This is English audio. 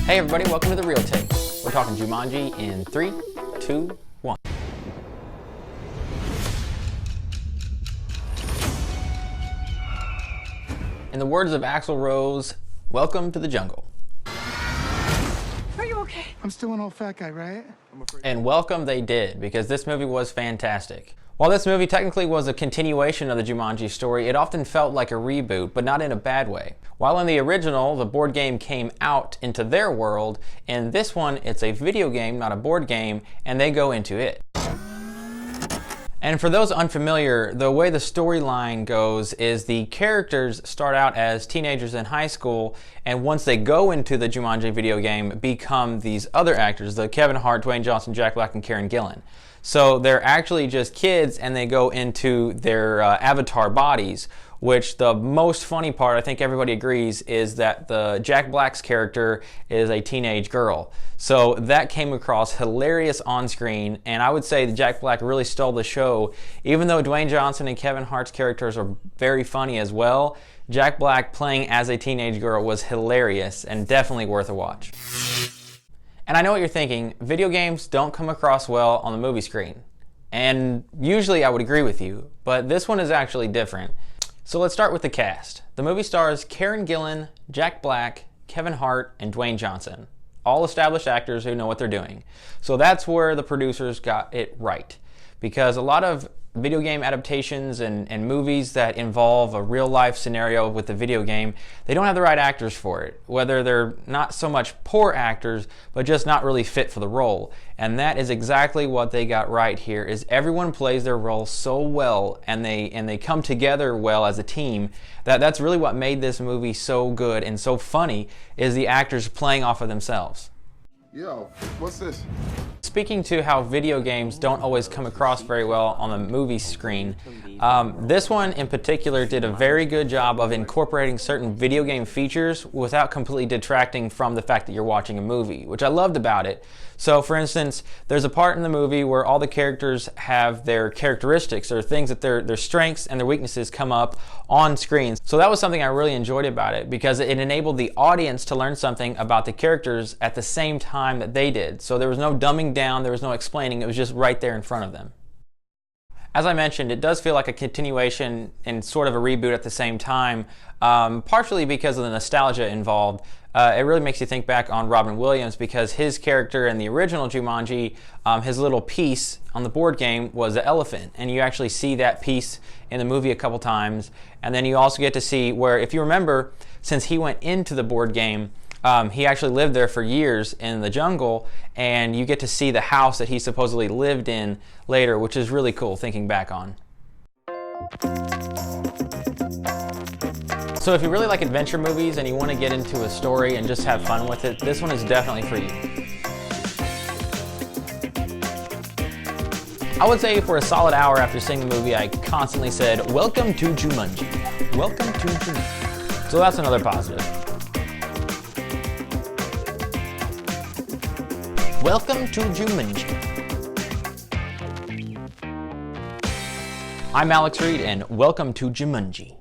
Hey everybody, welcome to The Real Take. We're talking Jumanji in 3, 2, 1. In the words of Axl Rose, welcome to the jungle. Are you okay? I'm still an old fat guy, right? And welcome they did, because this movie was fantastic. While this movie technically was a continuation of the Jumanji story, it often felt like a reboot, but not in a bad way. While in the original, the board game came out into their world, in this one, it's a video game, not a board game, and they go into it. And for those unfamiliar, the way the storyline goes is the characters start out as teenagers in high school, and once they go into the Jumanji video game, become these other actors, the Kevin Hart, Dwayne Johnson, Jack Black, and Karen Gillan. So they're actually just kids and they go into their avatar bodies, which the most funny part, I think everybody agrees, is that the Jack Black's character is a teenage girl. So that came across hilarious on screen, and I would say that Jack Black really stole the show. Even though Dwayne Johnson and Kevin Hart's characters are very funny as well, Jack Black playing as a teenage girl was hilarious and definitely worth a watch. And I know what you're thinking, video games don't come across well on the movie screen. And usually I would agree with you, but this one is actually different. So let's start with the cast. The movie stars Karen Gillan, Jack Black, Kevin Hart, and Dwayne Johnson. All established actors who know what they're doing. So that's where the producers got it right. Because a lot of video game adaptations and movies that involve a real life scenario with the video game, they don't have the right actors for it. Whether they're not so much poor actors, but just not really fit for the role. And that is exactly what they got right here, is everyone plays their role so well and they come together well as a team. That's really what made this movie so good and so funny, is the actors playing off of themselves. Yo, what's this? Speaking to how video games don't always come across very well on the movie screen, this one in particular did a very good job of incorporating certain video game features without completely detracting from the fact that you're watching a movie, which I loved about it. So for instance, there's a part in the movie where all the characters have their characteristics, or things that their strengths and their weaknesses come up on screen. So that was something I really enjoyed about it, because it enabled the audience to learn something about the characters at the same time that they did. So there was no dumbing down, there was no explaining, it was just right there in front of them. As I mentioned, it does feel like a continuation and sort of a reboot at the same time, partially because of the nostalgia involved. It really makes you think back on Robin Williams, because his character in the original Jumanji, his little piece on the board game was the elephant, and you actually see that piece in the movie a couple times. And then you also get to see where, if you remember, since he went into the board game, he actually lived there for years in the jungle, and you get to see the house that he supposedly lived in later, which is really cool thinking back on. So if you really like adventure movies and you want to get into a story and just have fun with it, this one is definitely for you. I would say for a solid hour after seeing the movie, I constantly said, welcome to Jumanji. Welcome to Jumanji. So that's another positive. Welcome to Jumanji. I'm Alex Reed, and welcome to Jumanji.